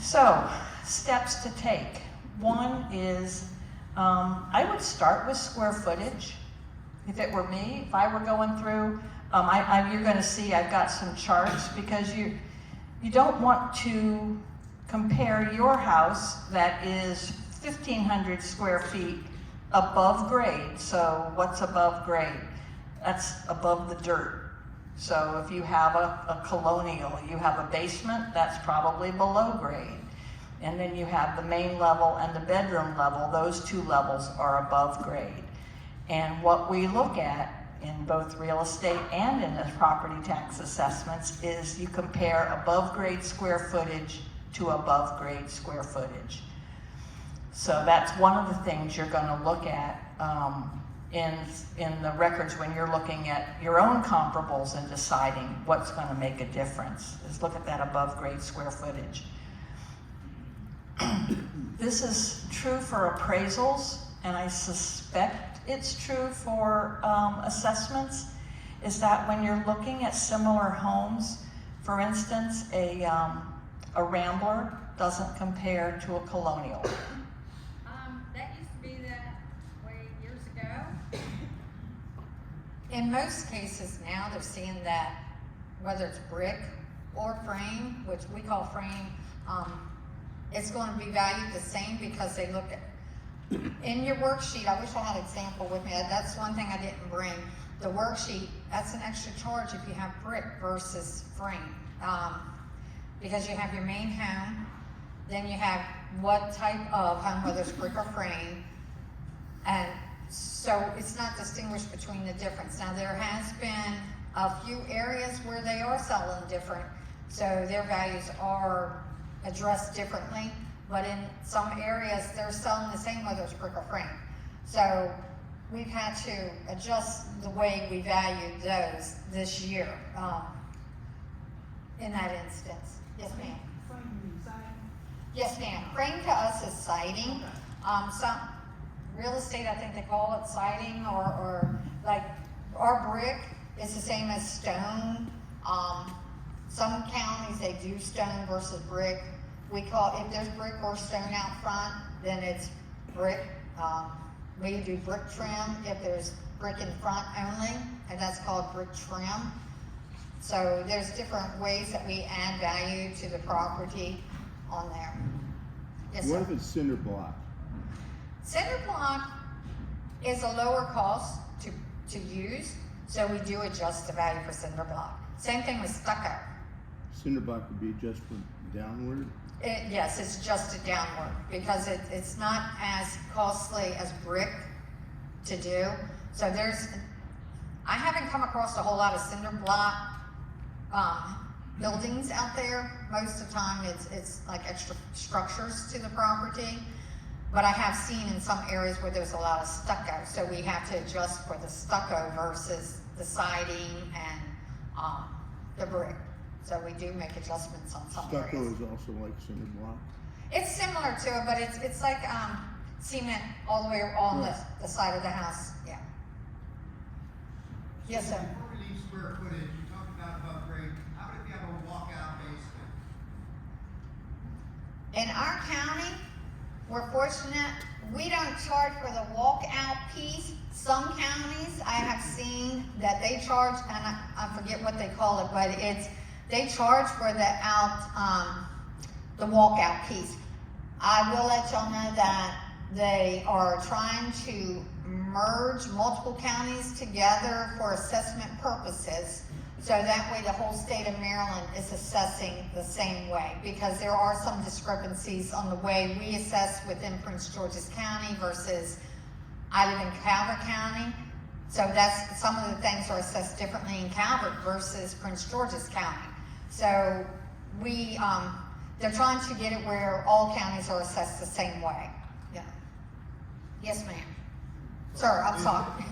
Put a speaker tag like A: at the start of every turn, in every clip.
A: So, steps to take. One is, I would start with square footage. If it were me, if I were going through, you're going to see I've got some charts, because you don't want to compare your house that is 1,500 square feet above grade. So what's above grade? That's above the dirt. So if you have a colonial, you have a basement, that's probably below grade. And then you have the main level and the bedroom level. Those two levels are above grade. And what we look at in both real estate and in the property tax assessments is you compare above grade square footage to above grade square footage. So that's one of the things you're going to look at in the records when you're looking at your own comparables and deciding what's going to make a difference, is look at that above grade square footage. This is true for appraisals, and I suspect it's true for assessments, is that when you're looking at similar homes, for instance, a Rambler doesn't compare to a Colonial.
B: That used to be that way years ago. In most cases now, they're seeing that whether it's brick or frame, which we call frame, it's going to be valued the same, because they look at, in your worksheet, I wish I had an example with me. That's one thing I didn't bring. The worksheet, that's an extra charge if you have brick versus frame. Because you have your main home, then you have what type of home, whether it's brick or frame, and so it's not distinguished between the difference. Now there has been a few areas where they are selling different, so their values are addressed differently, but in some areas they're selling the same whether it's brick or frame. So we've had to adjust the way we value those this year in that instance. Yes, ma'am.
C: Frame siding?
B: Yes, ma'am. Frame to us is siding. Some real estate, I think they call it siding, or like our brick is the same as stone. Some counties, they do stone versus brick. We call, if there's brick or stone out front, then it's brick. We do brick trim if there's brick in front only, and that's called brick trim. So there's different ways that we add value to the property on there. Yes,
D: what
B: sir?
D: if it's cinder block?
B: Cinder block is a lower cost to use, so we do adjust the value for cinder block. Same thing with stucco.
D: Cinder block would be adjusted downward?
B: Yes, it's adjusted downward, because it's not as costly as brick to do. So I haven't come across a whole lot of cinder block buildings out there. Most of the time it's like extra structures to the property, but I have seen in some areas where there's a lot of stucco, so we have to adjust for the stucco versus the siding and the brick. So we do make adjustments on some areas.
D: Stucco is also like cinder block?
B: It's similar to it, but it's like cement all the way on the side of the house. Yeah. Yes, sir.
E: Before we leave square footage, you talked about above grade. How about if you have a walkout basement?
B: In our county, we're fortunate. We don't charge for the walkout piece. Some counties I have seen that they charge, and I forget what they call it, but they charge for the walkout piece. I will let y'all know that they are trying to merge multiple counties together for assessment purposes, so that way the whole state of Maryland is assessing the same way, because there are some discrepancies on the way we assess within Prince George's County versus I live in Calvert County. So that's, some of the things are assessed differently in Calvert versus Prince George's County. So they're trying to get it where all counties are assessed the same way. Yeah. Yes, ma'am. Sir, I'm sorry.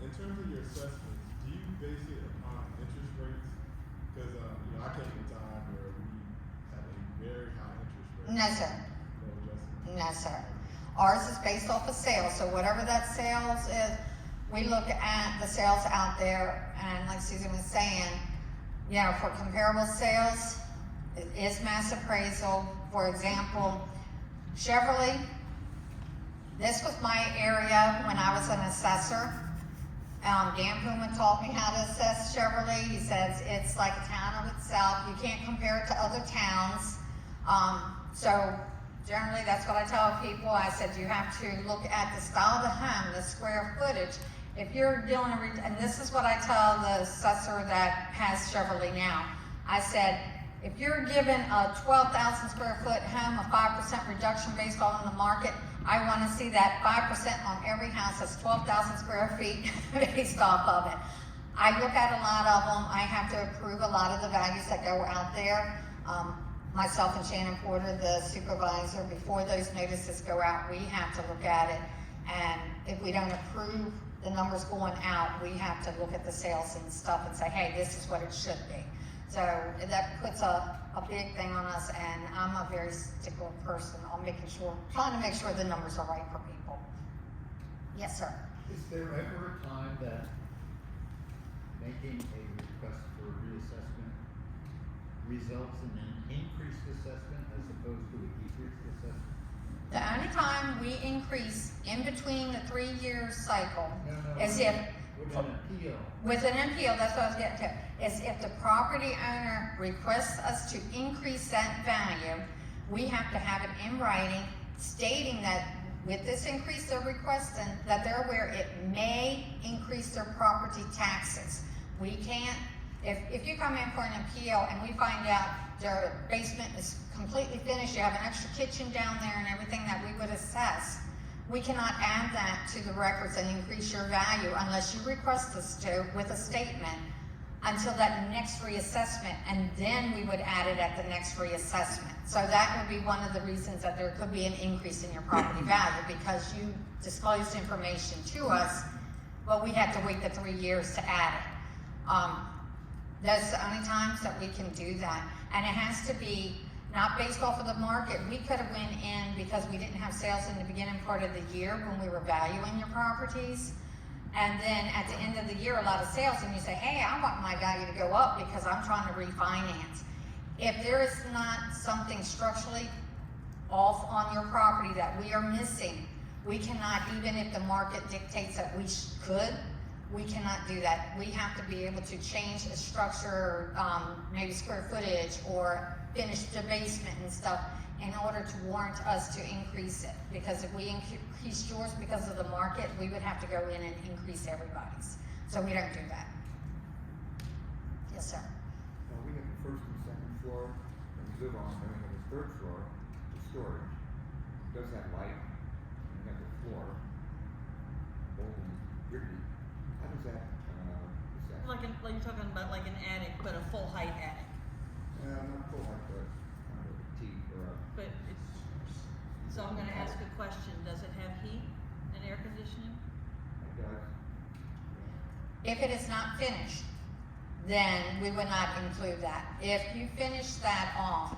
F: In terms of your assessments, do you base it upon interest rates? Because I came from a time where we had a very high interest rate.
B: No, sir. No, sir. Ours is based off of sales. So whatever that sales is, we look at the sales out there, and like Susan was saying, for comparable sales, It is mass appraisal. For example, Cheverly, this was my area when I was an assessor. Dan Puma taught me how to assess Cheverly. He says it's like a town of itself. You can't compare it to other towns. So generally, that's what I tell people. I said you have to look at the style of the home, the square footage. If you're dealing with, and this is what I tell the assessor that has Cheverly now. I said, if you're given a 12,000 square foot home, a 5% reduction based on the market, I want to see that 5% on every house that's 12,000 square feet based off of it. I look at a lot of them. I have to approve a lot of the values that go out there. Myself and Shannon Porter, the supervisor, before those notices go out, we have to look at it. And if we don't approve the numbers going out, we have to look at the sales and stuff and say, hey, this is what it should be. So that puts a big thing on us, and I'm a very stickler person on trying to make sure the numbers are right for people. Yes, sir.
C: Is there ever a time that making a request for reassessment results in an increased assessment as opposed to a decreased assessment?
B: The only time we increase in between the 3-year cycle is if,
C: With an appeal.
B: with an appeal, that's what I was getting to, is if the property owner requests us to increase that value, we have to have it in writing stating that with this increase they're requesting, that they're aware it may increase their property taxes. We can't, if you come in for an appeal and we find out their basement is completely finished, you have an extra kitchen down there and everything that we would assess, we cannot add that to the records and increase your value unless you request us to with a statement until that next reassessment, and then we would add it at the next reassessment. So that would be one of the reasons that there could be an increase in your property value, because you disclosed information to us, but we had to wait the 3 years to add it. That's the only times that we can do that. And it has to be not based off of the market. We could have went in because we didn't have sales in the beginning part of the year when we were valuing your properties. And then at the end of the year, a lot of sales, and you say, hey, I want my value to go up because I'm trying to refinance. If there is not something structurally off on your property that we are missing, we cannot, even if the market dictates that we could, we cannot do that. We have to be able to change the structure, maybe square footage, or finish the basement and stuff in order to warrant us to increase it. Because if we increase yours because of the market, we would have to go in and increase everybody's. So we don't do that. Yes, sir.
G: Now, we have the first and second floor, and we live on, and we have the third floor, the storage. It does have light, and we have the floor, old and gritty. How does that, is that?
H: Like you're talking about like an attic, but a full height attic.
G: Not full like that, kind of a T or a.
H: But it's, so I'm gonna ask a question, does it have heat and air conditioning?
G: It does.
B: If it is not finished, then we would not include that. If you finish that off,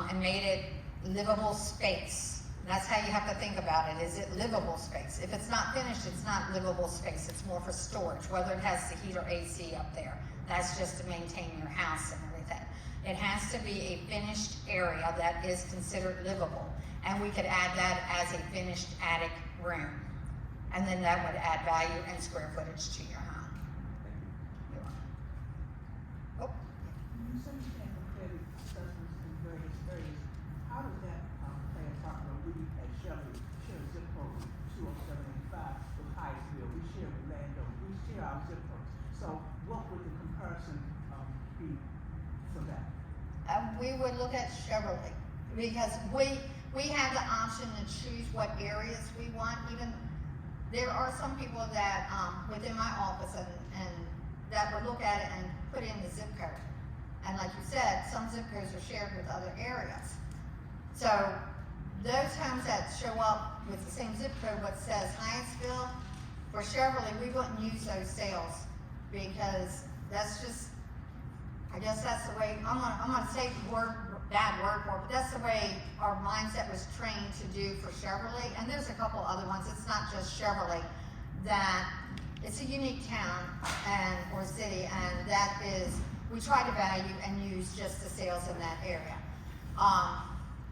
B: and made it livable space, that's how you have to think about it. Is it livable space? If it's not finished, it's not livable space. It's more for storage, whether it has the heat or AC up there. That's just to maintain your house and everything. It has to be a finished area that is considered livable. And we could add that as a finished attic room. And then that would add value and square footage to your home. You're welcome. Oh,
I: You said you can't compare the assessments in various areas. How does that play a part when we at Cheverly share a zip code 20785 with Hyattsville? We share with Landover. We share our zip codes. So what would the comparison be for that?
B: we would look at Cheverly, because we have the option to choose what areas we want. Even there are some people that within my office and that would look at it and put in the zip code. And like you said, some zip codes are shared with other areas. So those homes that show up with the same zip code, what says Hyattsville, for Cheverly, we wouldn't use those sales because that's just, I guess that's the way, I'm gonna say bad word for it, but that's the way our mindset was trained to do for Cheverly. And there's a couple other ones, it's not just Cheverly, that it's a unique town or city, and that is we try to value and use just the sales in that area.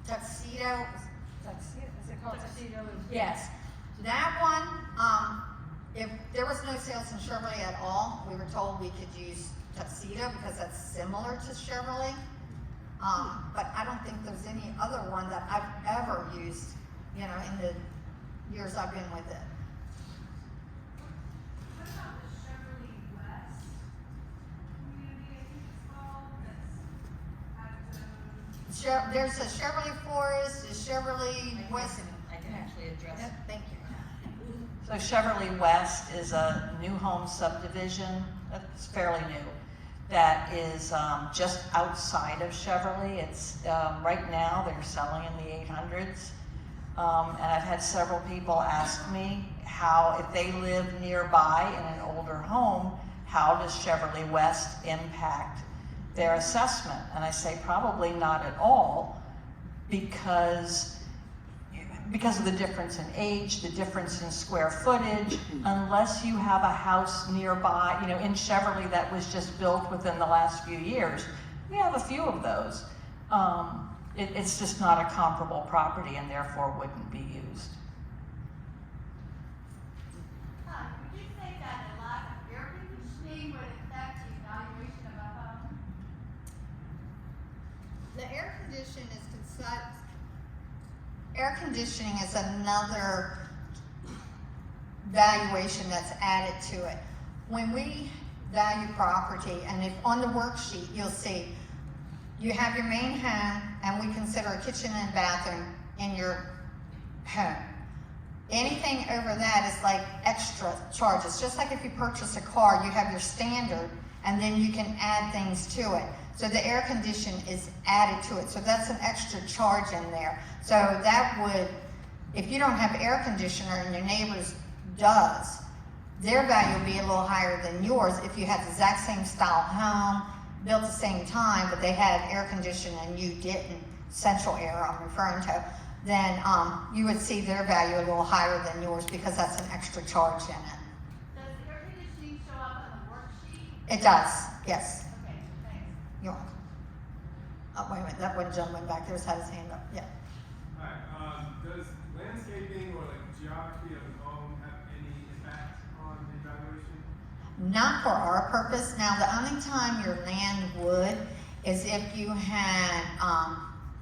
B: Tuxedo, is it called
H: Tuxedo is.
B: Yes, that one, if there was no sales in Cheverly at all, we were told we could use Tuxedo because that's similar to Cheverly. But I don't think there's any other one that I've ever used, you know, in the years I've been with it.
J: What about the Cheverly West community, I think it's called, that's at the.
B: There's a Cheverly Forest, a Cheverly West.
H: I can actually address.
B: Yep, thank you.
A: So Cheverly West is a new home subdivision, that's fairly new, that is just outside of Cheverly. It's, right now, they're selling in the 800s. And I've had several people ask me how, if they live nearby in an older home, how does Cheverly West impact their assessment? And I say probably not at all, because of the difference in age, the difference in square footage, unless you have a house nearby, you know, in Cheverly that was just built within the last few years. We have a few of those. It's just not a comparable property and therefore wouldn't be used.
J: Would you say that the lack of air conditioning would affect the evaluation of a home?
B: The air conditioning is another valuation that's added to it. When we value property, and if on the worksheet you'll see you have your main home, and we consider a kitchen and bathroom in your home. Anything over that is like extra charges. Just like if you purchase a car, you have your standard, and then you can add things to it. So the air condition is added to it. So that's an extra charge in there. So that would, if you don't have air conditioner and your neighbor's does, their value would be a little higher than yours if you had the exact same style home, built the same time, but they had air conditioning and you didn't, central air I'm referring to, then you would see their value a little higher than yours because that's an extra charge in it.
J: Does air conditioning show up on the worksheet?
B: It does, yes.
J: Okay, thanks.
B: You're welcome. Oh, wait a minute, that one gentleman back there's had his hand up, yeah.
K: Hi, does landscaping or like geography of the home have any impact on the evaluation?
B: Not for our purpose. Now, the only time your land would is if you had,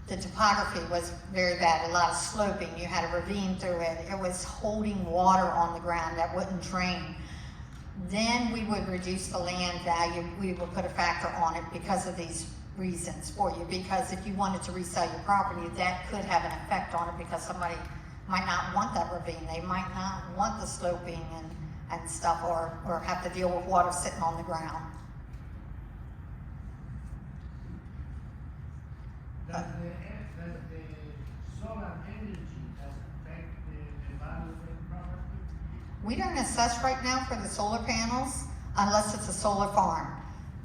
B: the topography was very bad, a lot of sloping, you had a ravine through it, it was holding water on the ground that wouldn't drain. Then we would reduce the land value, we would put a factor on it because of these reasons for you. Because if you wanted to resell your property, that could have an effect on it because somebody might not want that ravine, they might not want the sloping and stuff, or have to deal with water sitting on the ground.
L: Does the solar energy affect the value of the property?
B: We don't assess right now for the solar panels unless it's a solar farm.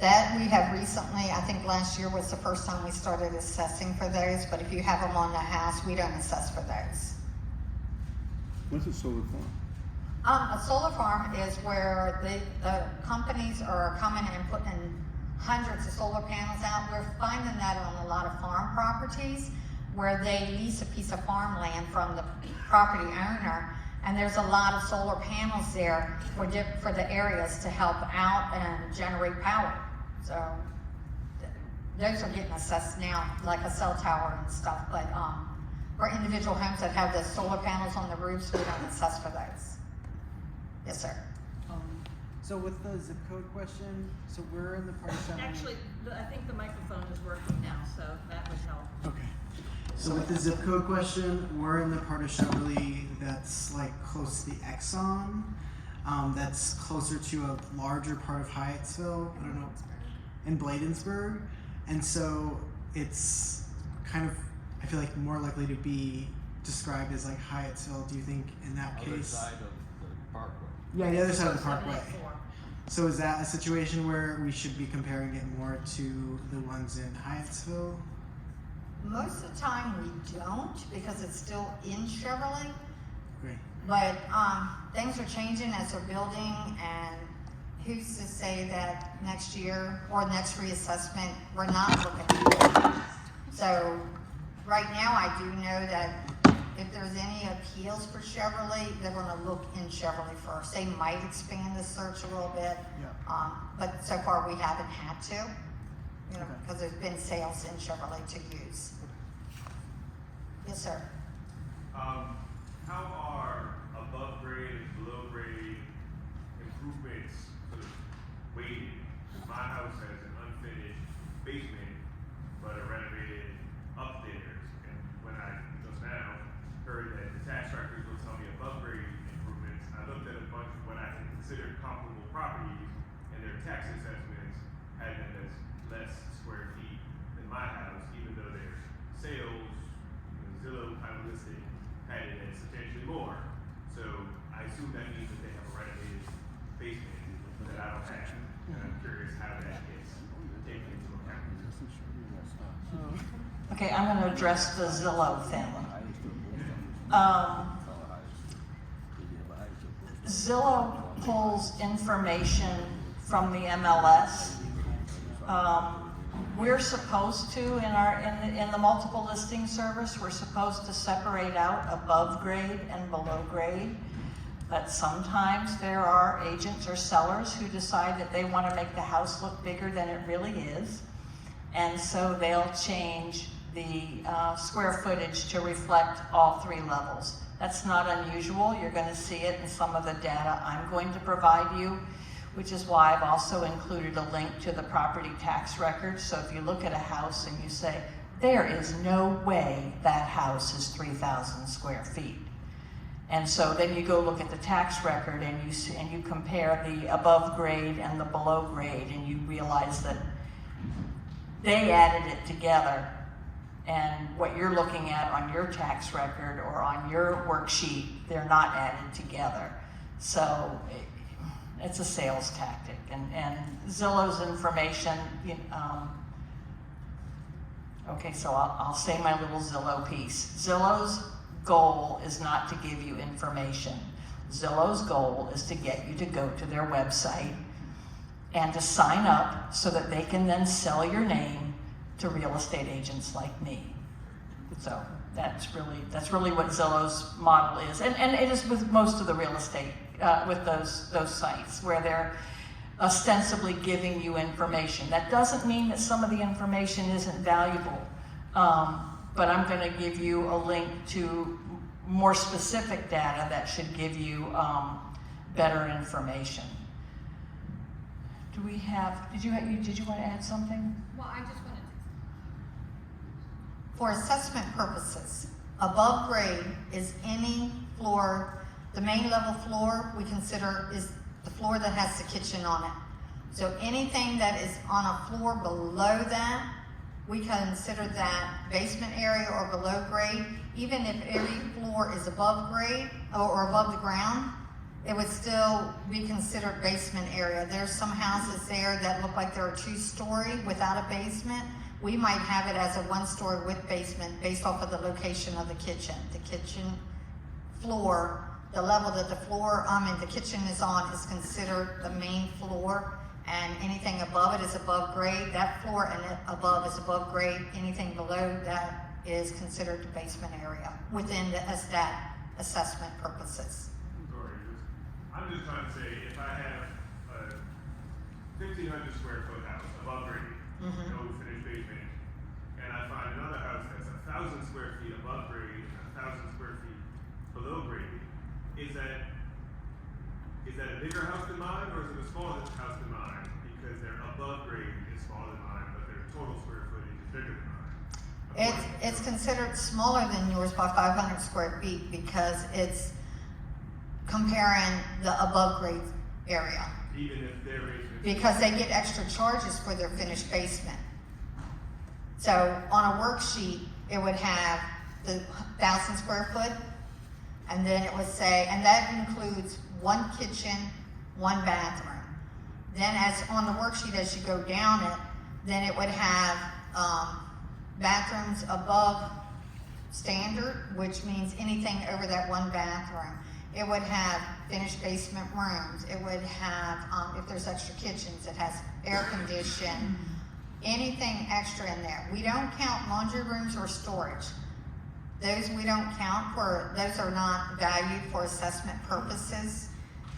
B: That we have recently, I think last year was the first time we started assessing for those, but if you have them on the house, we don't assess for those.
D: What's a solar farm?
B: A solar farm is where the companies are coming and putting hundreds of solar panels out. We're finding that on a lot of farm properties where they lease a piece of farmland from the property owner, and there's a lot of solar panels there for the areas to help out and generate power. So those are getting assessed now, like a cell tower and stuff, but for individual homes that have the solar panels on the roofs, we don't assess for those. Yes, sir.
M: So with the zip code question, so we're in the part of Cheverly.
H: Actually, I think the microphone is working now, so that would help.
M: Okay. So with the zip code question, we're in the part of Cheverly that's like close to the Exxon. That's closer to a larger part of Hyattsville. I don't know. In Bladensburg. And so it's kind of, I feel like, more likely to be described as like Hyattsville. Do you think in that
G: Other
M: case?
G: side of the parkway.
M: Yeah, the other side of the parkway.
H: 784.
M: So is that a situation where we should be comparing it more to the ones in Hyattsville?
B: Most of the time we don't because it's still in Cheverly.
M: Great.
B: But things are changing as they're building, and who's to say that next year or next reassessment, we're not looking at it? So, right now, I do know that if there's any appeals for Cheverly, they're gonna look in Cheverly first. They might expand the search a little bit, but so far we haven't had to, you know,
M: Okay.
B: because there's been sales in Cheverly to use. Yes, sir.
K: How are above grade and below grade improvements sort of weighted? My house has an unfinished basement, but a renovated upstairs. And when I just now heard that the tax records will tell me above grade improvements, I looked at a bunch of what I had considered comparable properties, and their tax assessments had them as less square feet than my house, even though their sales, Zillow kind of listing had it as substantially more. So I assume that means that they have a renovated basement that I don't have. And I'm curious how that gets taken into account.
A: Okay, I'm gonna address the Zillow thing. Zillow pulls information from the MLS. We're supposed to, in the multiple listing service, we're supposed to separate out above grade and below grade. But sometimes there are agents or sellers who decide that they want to make the house look bigger than it really is. And so they'll change the square footage to reflect all three levels. That's not unusual. You're going to see it in some of the data I'm going to provide you, which is why I've also included a link to the property tax records. So if you look at a house and you say, there is no way that house is 3,000 square feet. And so then you go look at the tax record and you compare the above grade and the below grade, and you realize that they added it together, and what you're looking at on your tax record or on your worksheet, they're not added together. So it's a sales tactic, and Zillow's information, okay, so I'll say my little Zillow piece. Zillow's goal is not to give you information. Zillow's goal is to get you to go to their website and to sign up so that they can then sell your name to real estate agents like me. So that's really what Zillow's model is, and it is with most of the real estate, with those sites where they're ostensibly giving you information. That doesn't mean that some of the information isn't valuable, but I'm going to give you a link to more specific data that should give you better information. Do we have? Did you want to add something?
B: Well, I just wanted to. For assessment purposes, above grade is any floor, the main level floor we consider is the floor that has the kitchen on it. So anything that is on a floor below that, we consider that basement area or below grade. Even if every floor is above grade or above the ground, it would still be considered basement area. There's some houses there that look like they're a 2-story without a basement. We might have it as a 1-story with basement based off of the location of the kitchen. The kitchen floor, the level that the kitchen is on is considered the main floor, and anything above it is above grade. That floor and above is above grade. Anything below that is considered the basement area within the SDAT assessment purposes.
K: I'm just trying to say, if I have a 1,500 square foot house above grade, no finished basement, and I find another house that's 1,000 square feet above grade and 1,000 square feet below grade, is that a bigger house than mine, or is it a smaller house than mine? Because their above grade is smaller than mine, but their total square footage is bigger than mine.
B: It's considered smaller than yours by 500 square feet because it's comparing the above grade area.
K: Even if their basement.
B: Because they get extra charges for their finished basement. So on a worksheet, it would have the 1,000 square foot, and then it would say, and that includes 1 kitchen, 1 bathroom. Then as on the worksheet, as you go down it, then it would have bathrooms above standard, which means anything over that 1 bathroom. It would have finished basement rooms. It would have, if there's extra kitchens, it has air condition, anything extra in there. We don't count laundry rooms or storage. Those we don't count for, those are not valued for assessment purposes.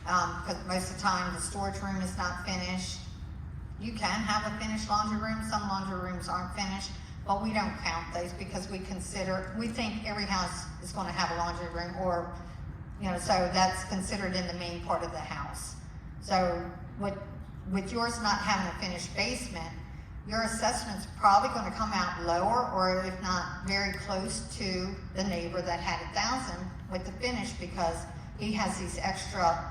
B: Because most of the time the storage room is not finished. You can have a finished laundry room. Some laundry rooms aren't finished, but we don't count those because we think every house is going to have a laundry room, or, you know, so that's considered in the main part of the house. So with yours not having a finished basement, your assessment's probably going to come out lower, or if not very close to the neighbor that had 1,000 with the finish, because he has these extra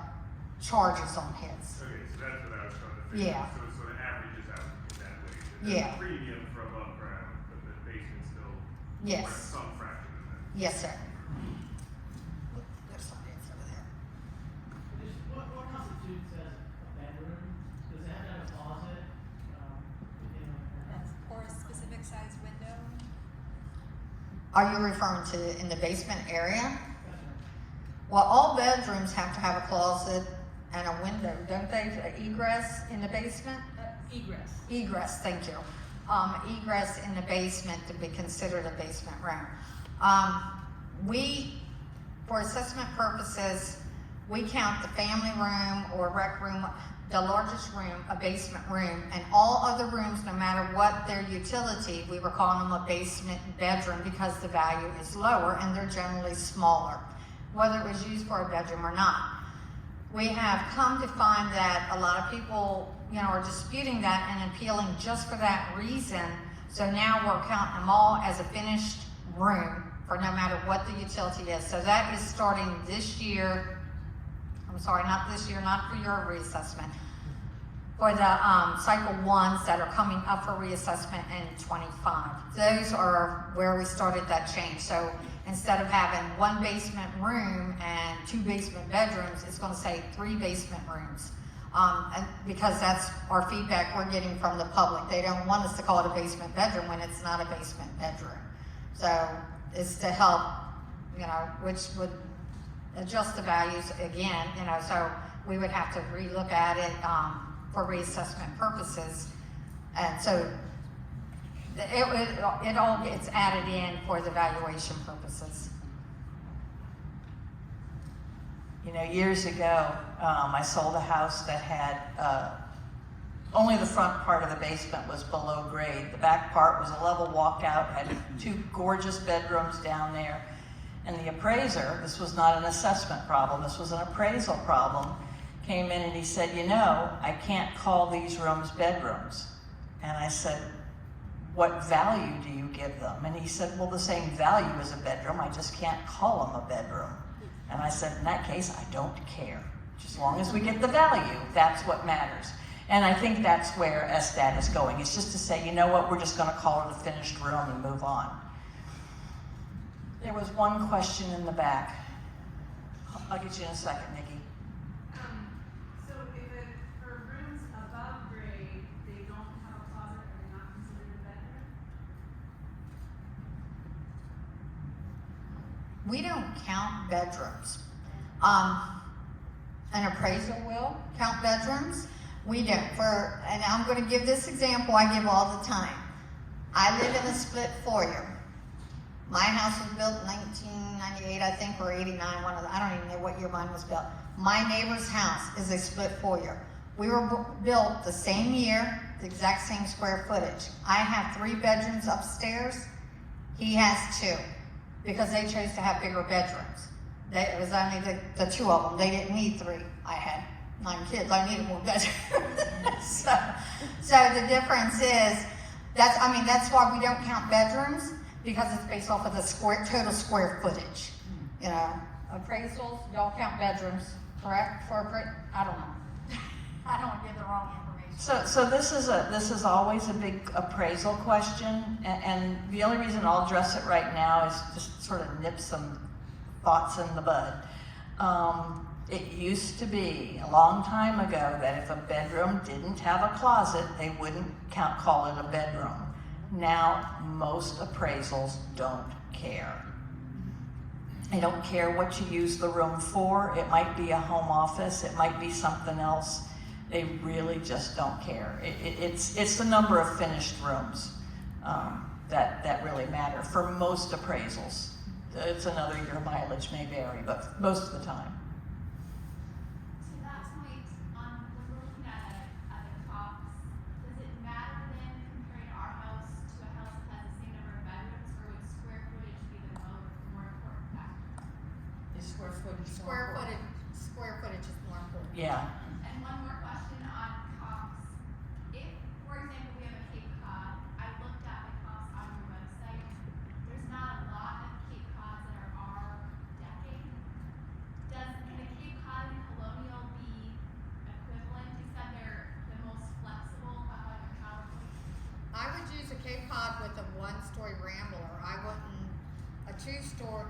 B: charges on his.
K: Okay, so that's what I was trying to figure
B: Yeah.
K: out. So the average is out in that way.
B: Yeah.
K: There's a premium for above ground, but the basement's still
B: Yes.
K: some fraction of that.
B: Yes, sir. There's somebody else over there.
L: What constitutes as a bedroom? Does it have to have a closet?
J: Or a specific size window?
B: Are you referring to in the basement area? Well, all bedrooms have to have a closet and a window, don't they? Egress in the basement?
H: Egress.
B: Egress, thank you. Egress in the basement to be considered a basement room. For assessment purposes, we count the family room or rec room, the largest room, a basement room, and all other rooms, no matter what their utility, we were calling them a basement bedroom because the value is lower and they're generally smaller, whether it was used for a bedroom or not. We have come to find that a lot of people, you know, are disputing that and appealing just for that reason. So now we're counting them all as a finished room for no matter what the utility is. So that is starting this year. I'm sorry, not this year, not for your reassessment. For the cycle ones that are coming up for reassessment in 25. Those are where we started that change. So instead of having one basement room and 2 basement bedrooms, it's going to say 3 basement rooms. And because that's our feedback we're getting from the public. They don't want us to call it a basement bedroom when it's not a basement bedroom. So it's to help, you know, which would adjust the values again, you know, so we would have to relook at it for reassessment purposes. And so it all gets added in for the valuation purposes.
A: You know, years ago, I sold a house that had only the front part of the basement was below grade. The back part was a level walkout, had 2 gorgeous bedrooms down there. And the appraiser, this was not an assessment problem, this was an appraisal problem, came in and he said, you know, I can't call these rooms bedrooms. And I said, what value do you give them? And he said, well, the same value as a bedroom, I just can't call them a bedroom. And I said, in that case, I don't care. Just as long as we get the value, that's what matters. And I think that's where SDAT is going. It's just to say, you know what, we're just gonna call it a finished room and move on. There was one question in the back. I'll get you in a second, Nikki.
J: So if for rooms above grade, they don't have a closet, are they not considered a bedroom?
B: We don't count bedrooms. An appraisal will count bedrooms. We don't. And I'm going to give this example I give all the time. I live in a split foyer. My house was built in 1998, I think, or 89. I don't even know what year mine was built. My neighbor's house is a split foyer. We were built the same year, the exact same square footage. I have 3 bedrooms upstairs. He has 2, because they chose to have bigger bedrooms. It was only the 2 of them. They didn't need 3. I had 9 kids. I needed more bedrooms. so the difference is, that's why we don't count bedrooms, because it's based off of the total square footage. You know, appraisals, y'all count bedrooms, correct? I don't know. I don't want to give the wrong information.
A: So this is always a big appraisal question, and the only reason I'll address it right now is just sort of nip some thoughts in the bud. It used to be a long time ago that if a bedroom didn't have a closet, they wouldn't call it a bedroom. Now most appraisals don't care. They don't care what you use the room for. It might be a home office, it might be something else. They really just don't care. It's the number of finished rooms that really matter for most appraisals. It's another year mileage may vary, but most of the time.
J: To that point, when we're looking at the costs, does it matter then comparing our house to a house that has the same number of bedrooms, or would square footage be the more important factor?
A: Is square footage more
B: Square
A: important?
B: footage is more important.
A: Yeah.
J: And one more question on comps. If, for example, we have a Cape Cod, I looked at the comps on your website. There's not a lot of Cape Cods that are our decade. Can a Cape Cod and Colonial be equivalent, except they're the most flexible of like a PowerPoint?
B: I would use a Cape Cod with a one-story Rambler. I wouldn't, a two-story,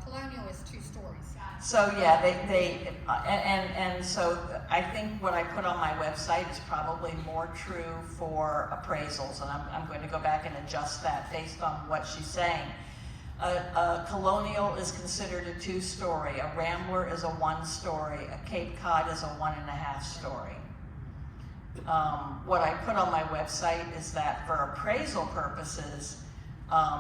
B: Colonial is 2 stories.
A: So yeah, and so I think what I put on my website is probably more true for appraisals, and I'm going to go back and adjust that based on what she's saying. A Colonial is considered a 2-story, a Rambler is a 1-story, a Cape Cod is a 1.5-story. What I put on my website is that for appraisal purposes,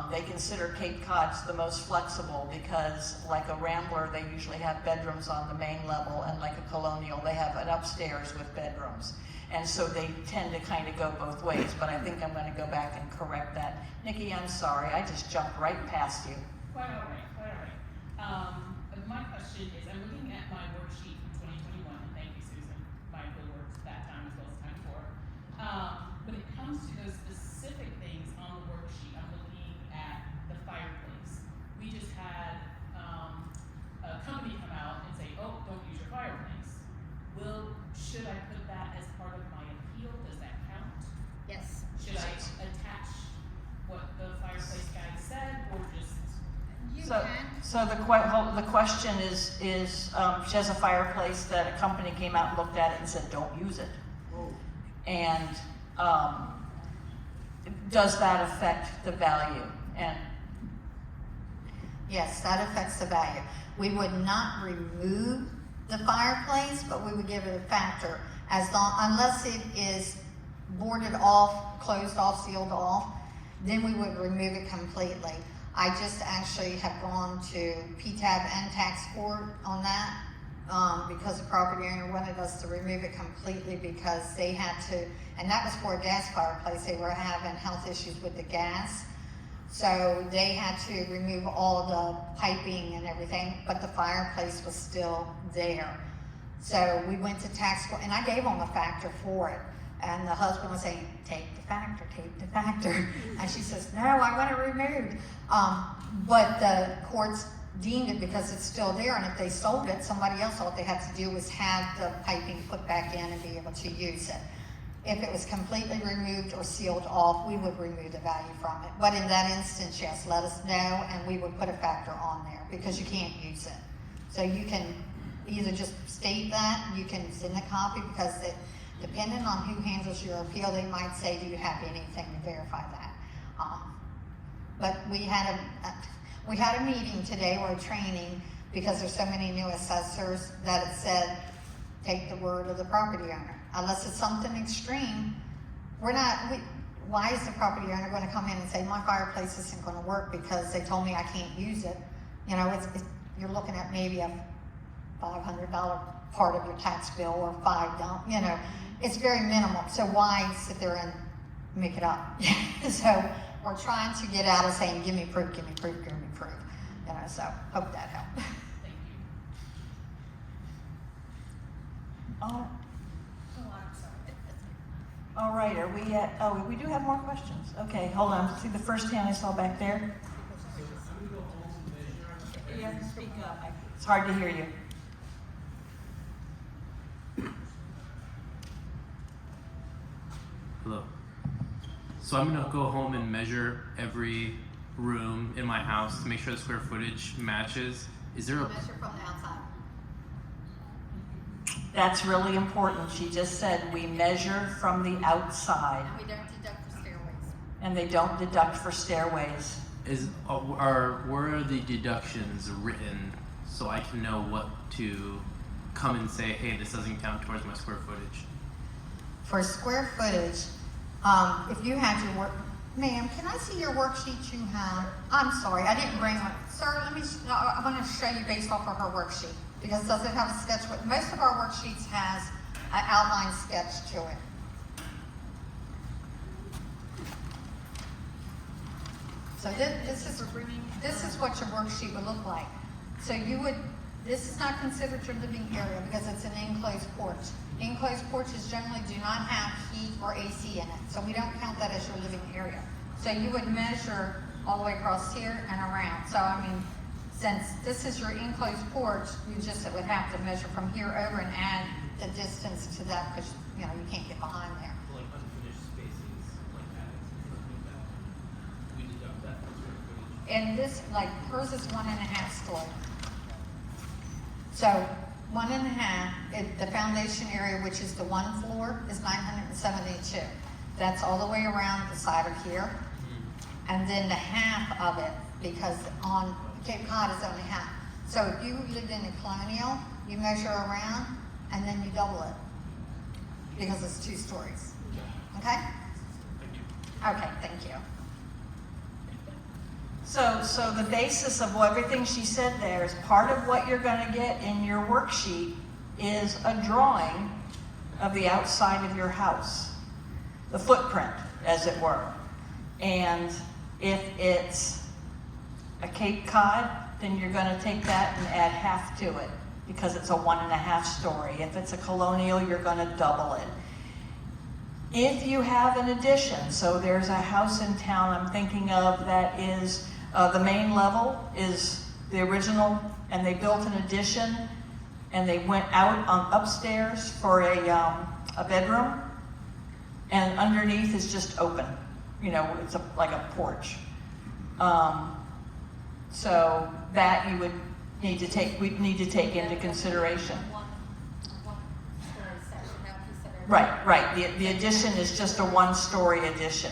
A: they consider Cape Cods the most flexible because, like a Rambler, they usually have bedrooms on the main level, and like a Colonial, they have an upstairs with bedrooms. And so they tend to kind of go both ways, but I think I'm going to go back and correct that. Nikki, I'm sorry, I just jumped right past you.
N: Quite all right, quite all right. My question is, I'm looking at my worksheet from 2021, and thank you, Susan, my good work that time as well as time before. When it comes to those specific things on the worksheet, I'm looking at the fireplace. We just had a company come out and say, oh, don't use your fireplace. Should I put that as part of my appeal? Does that count?
B: Yes.
N: Should I attach what the fireplace guy said, or just?
B: You
A: So,
B: can.
A: so the question is, she has a fireplace that a company came out and looked at it and said, don't use it. And does that affect the value? And
B: Yes, that affects the value. We would not remove the fireplace, but we would give it a factor unless it is boarded off, closed off, sealed off, then we would remove it completely. I just actually have gone to PTAB and tax court on that because the property owner wanted us to remove it completely because they had to, and that was for a gas fireplace. They were having health issues with the gas. So they had to remove all the piping and everything, but the fireplace was still there. So we went to tax court, and I gave them a factor for it. And the husband was saying, take the factor, take the factor. And she says, no, I want it removed. But the courts deemed it because it's still there, and if they sold it, somebody else, all they had to do was have the piping put back in and be able to use it. If it was completely removed or sealed off, we would remove the value from it. But in that instance, yes, let us know, and we would put a factor on there because you can't use it. So you can either just state that, you can send a copy because depending on who handles your appeal, they might say, do you have anything to verify that? But we had a meeting today, or a training, because there's so many new assessors that it said, take the word of the property owner. Unless it's something extreme, why is the property owner going to come in and say, my fireplace isn't going to work because they told me I can't use it? You know, you're looking at maybe a $500 part of your tax bill, or $5, you know, it's very minimal. So why sit there and make it up? So we're trying to get out of saying, give me proof, give me proof, give me proof. You know, so hope that helped.
N: Thank you.
A: oh,
H: Oh, I'm sorry.
A: all right, are we at? Oh, we do have more questions. Okay, hold on. See the first hand I saw back there.
H: You have to speak up.
A: It's hard to hear you.
O: Hello. So I'm gonna go home and measure every room in my house to make sure the square footage matches. Is there a
B: Measure from the outside.
A: That's really important. She just said we measure from the outside,
B: And we don't deduct for stairways.
A: and they don't deduct for stairways.
O: where are the deductions written so I can know what to come and say, hey, this doesn't count towards my square footage?
B: For square footage, if you had your work, ma'am, can I see your worksheet you have? I'm sorry, I didn't bring one. Sir, I want to show you based off of her worksheet, because does it have a sketch? Most of our worksheets has an outline sketch to it. So this is what your worksheet would look like. So this is not considered your living area because it's an enclosed porch. Enclosed porches generally do not have heat or AC in it, so we don't count that as your living area. So you would measure all the way across here and around. So I mean, since this is your enclosed porch, you would have to measure from here over and add the distance to that, because you can't get behind there.
O: Like unfinished spaces like that, we deduct that from square footage.
B: And this, like hers is 1.5 story. So 1.5, the foundation area, which is the one floor, is 972. That's all the way around the side of here. And then the half of it, because on Cape Cod is only half. So if you lived in a Colonial, you measure around and then you double it, because it's 2 stories. Okay? Okay, thank you.
A: So the basis of everything she said there is part of what you're going to get in your worksheet is a drawing of the outside of your house, the footprint, as it were. And if it's a Cape Cod, then you're going to take that and add half to it because it's a 1.5 story. If it's a Colonial, you're going to double it. If you have an addition, so there's a house in town I'm thinking of that is the main level is the original, and they built an addition, and they went out on upstairs for a bedroom, and underneath is just open. It's like a porch. So that we'd need to take into consideration. Right. The addition is just a 1-story addition.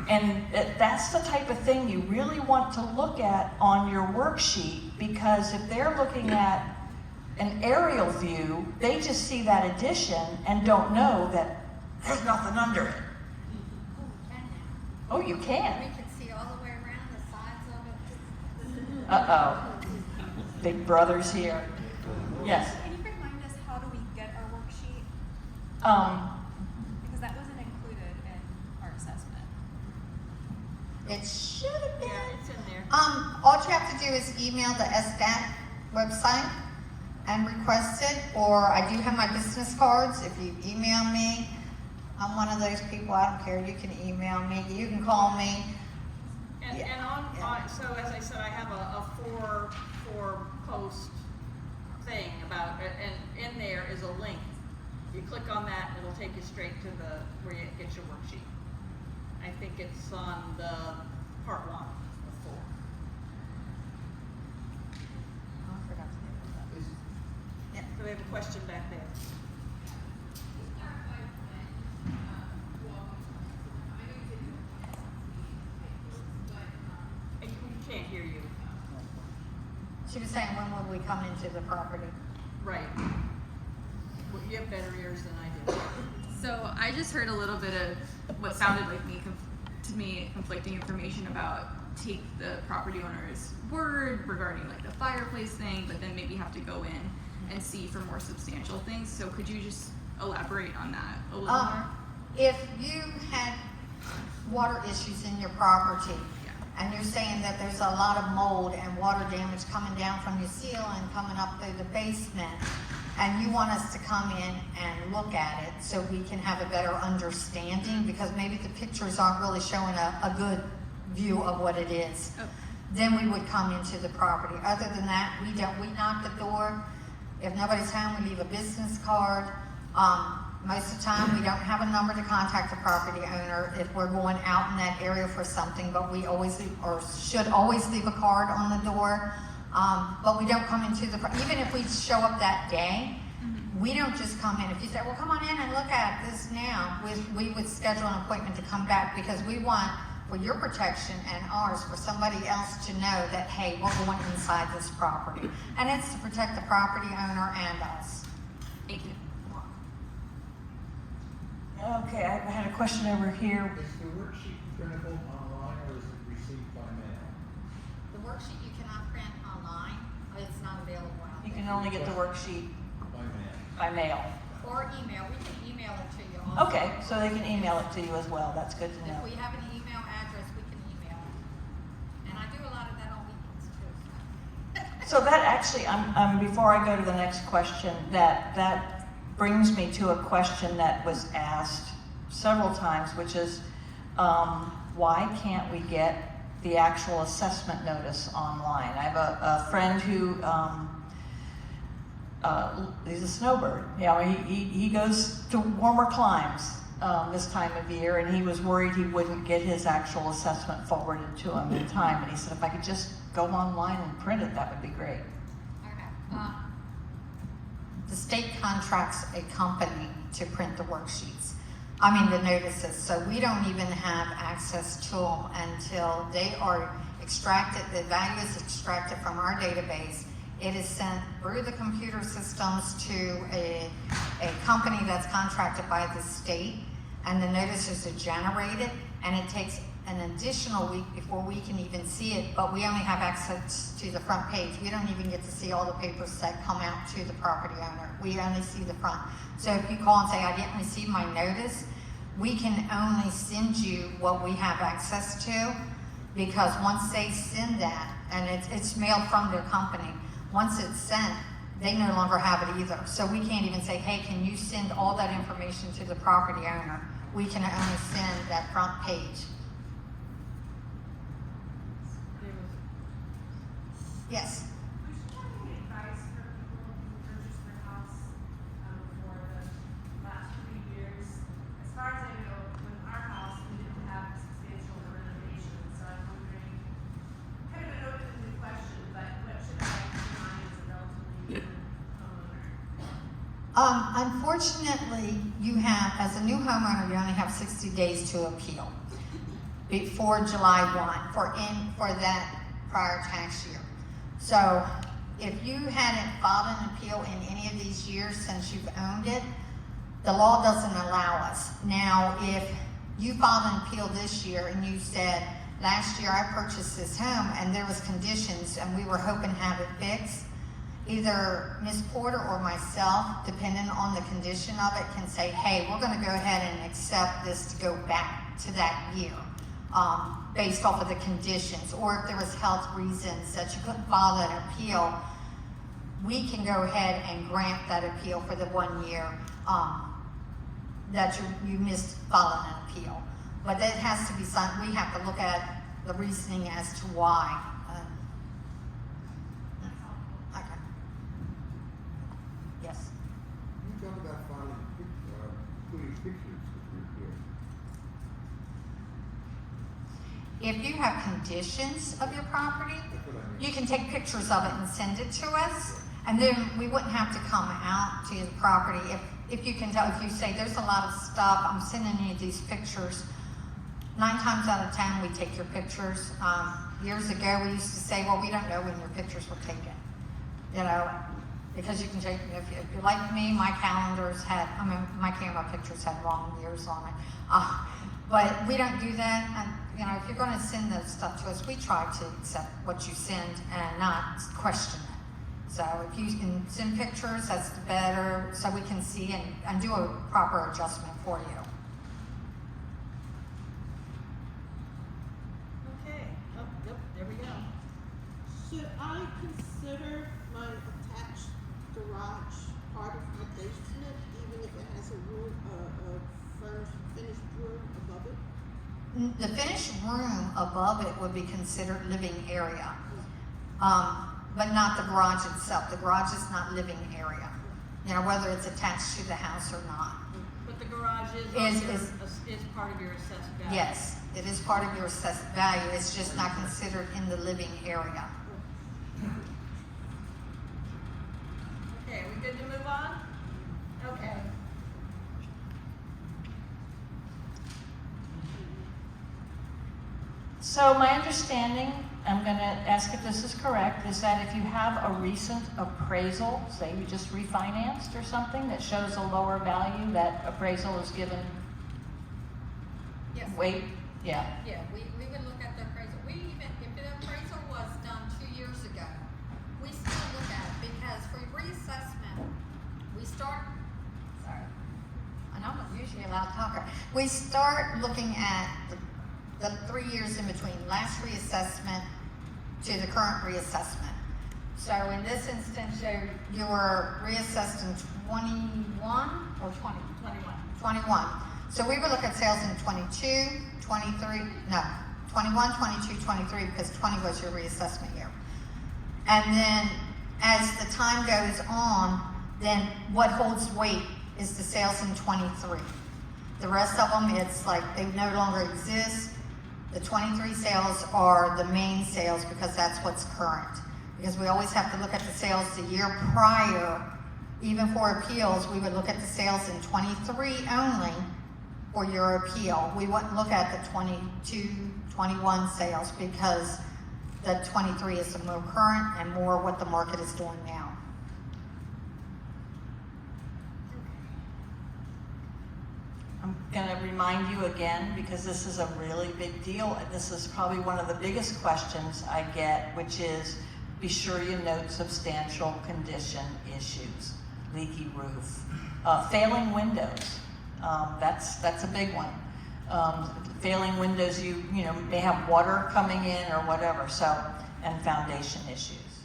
A: And that's the type of thing you really want to look at on your worksheet, because if they're looking at an aerial view, they just see that addition and don't know that there's nothing under it. Oh, you can.
B: We can see all the way around the sides of it.
A: Uh-oh. Big brother's here. Yes.
J: Can you remind us, how do we get our worksheet? Because that wasn't included in our assessment.
B: It should have been.
H: Yeah, it's in there.
B: All you have to do is email the SDAT website and request it, or I do have my business cards. If you email me, I'm one of those people, I don't care, you can email me, you can call me.
H: And so as I said, I have a four post thing about it, and in there is a link. You click on that and it'll take you straight to where you get your worksheet. I think it's on the part 1 of 4.
B: I forgot to do that.
H: Yeah, so we have a question back there. We can't hear you.
B: She was saying, when will we come into the property?
H: Right. Well, you have better ears than I do.
J: So I just heard a little bit of what sounded like to me conflicting information about take the property owner's word regarding like the fireplace thing, but then maybe have to go in and see for more substantial things. So could you just elaborate on that a little more?
B: If you had water issues in your property, and you're saying that there's a lot of mold and water damage coming down from your ceiling, coming up through the basement, and you want us to come in and look at it so we can have a better understanding, because maybe the pictures aren't really showing a good view of what it is, then we would come into the property. Other than that, we knock the door. If nobody's home, we leave a business card. Most of the time, we don't have a number to contact the property owner if we're going out in that area for something, but we always leave, or should always leave a card on the door. But we don't come into even if we show up that day, we don't just come in. If you say, well, come on in and look at this now, we would schedule an appointment to come back, because we want for your protection and ours, for somebody else to know that, hey, we're going inside this property. And it's to protect the property owner and us.
H: Thank you.
A: Okay, I had a question over here.
C: Is the worksheet printable online or is it received by mail?
B: The worksheet you cannot print online, it's not available out
A: You
B: there.
A: can only get the worksheet
C: By mail.
A: by mail.
B: Or email, we can email it to you also.
A: Okay, so they can email it to you as well. That's good to
B: If
A: know.
B: we have an email address, we can email it. And I do a lot of that on weekends too.
A: So that actually, before I go to the next question, that brings me to a question that was asked several times, which is, why can't we get the actual assessment notice online? I have a friend who, he's a snowbird. You know, he goes to warmer climes this time of year, and he was worried he wouldn't get his actual assessment forwarded to him in time. And he said, if I could just go online and print it, that would be great.
B: Okay. The state contracts a company to print the worksheets. The notices. So we don't even have access to them until they are extracted. The value is extracted from our database. It is sent through the computer systems to a company that's contracted by the state, and the notices are generated, and it takes an additional week before we can even see it, but we only have access to the front page. We don't even get to see all the papers that come out to the property owner. We only see the front. So if you call and say, I didn't receive my notice, we can only send you what we have access to, because once they send that, and it's mailed from their company, once it's sent, they no longer have it either. So we can't even say, hey, can you send all that information to the property owner? We can only send that front page. Yes.
J: Would you have any advice for people who purchased their house for the last 3 years? As far as I know, with our house, we didn't have substantial renovations, so I'm wondering, kind of an open-ended question, but what should I keep in mind as a relatively new homeowner?
B: Unfortunately, you have, as a new homeowner, you only have 60 days to appeal before July 1 for that prior tax year. So if you hadn't filed an appeal in any of these years since you've owned it, the law doesn't allow us. Now, if you filed an appeal this year and you said, last year I purchased this home and there was conditions and we were hoping to have it fixed, either Ms. Porter or myself, depending on the condition of it, can say, hey, we're gonna go ahead and accept this to go back to that year. Based off of the conditions, or if there was health reasons that you couldn't file that appeal, we can go ahead and grant that appeal for the 1 year that you missed filing an appeal. But that has to be something, we have to look at the reasoning as to why. Okay. Yes.
G: You talk about putting pictures of your here.
B: If you have conditions of your property,
G: That's what I mean.
B: you can take pictures of it and send it to us, and then we wouldn't have to come out to the property. If you can tell, if you say, there's a lot of stuff, I'm sending you these pictures, 9 times out of 10, we take your pictures. Years ago, we used to say, well, we don't know when your pictures were taken, because you can take, if you're like me, my calendars had, my camera pictures had wrong years on it. But we don't do that, and if you're gonna send that stuff to us, we try to accept what you send and not question it. So if you can send pictures, that's the better, so we can see and do a proper adjustment for you.
H: Okay, yep, there we go.
I: Should I consider my attached garage part of my basement, even if it has a room, a finished room above it?
B: The finished room above it would be considered living area, but not the garage itself. The garage is not living area, whether it's attached to the house or not.
H: But the garage is part of your assessed value.
B: Yes, it is part of your assessed value. It's just not considered in the living area.
H: Okay, are we good to move on? Okay.
A: So my understanding, I'm gonna ask if this is correct, is that if you have a recent appraisal, say you just refinanced or something that shows a lower value, that appraisal is given
B: Yes.
A: weight? Yeah.
B: Yeah, we would look at the appraisal. We even, if the appraisal was done 2 years ago, we still look at it because for reassessment, we start, sorry, and I'm not usually a loud talker. We start looking at the 3 years in between last reassessment to the current reassessment. So in this instance, you were reassessed in 21 or 20?
H: 21.
B: 21. So we would look at sales in 22, 23, no, 21, 22, 23, because 20 was your reassessment year. And then as the time goes on, then what holds weight is the sales in 23. The rest of them, it's like they no longer exist. The 23 sales are the main sales because that's what's current. Because we always have to look at the sales the year prior. Even for appeals, we would look at the sales in 23 only for your appeal. We wouldn't look at the 22, 21 sales because the 23 is the more current and more what the market is doing now.
A: I'm gonna remind you again, because this is a really big deal, and this is probably one of the biggest questions I get, which is, be sure you note substantial condition issues. Leaky roof, failing windows, that's a big one. Failing windows, you know, may have water coming in or whatever, so, and foundation issues.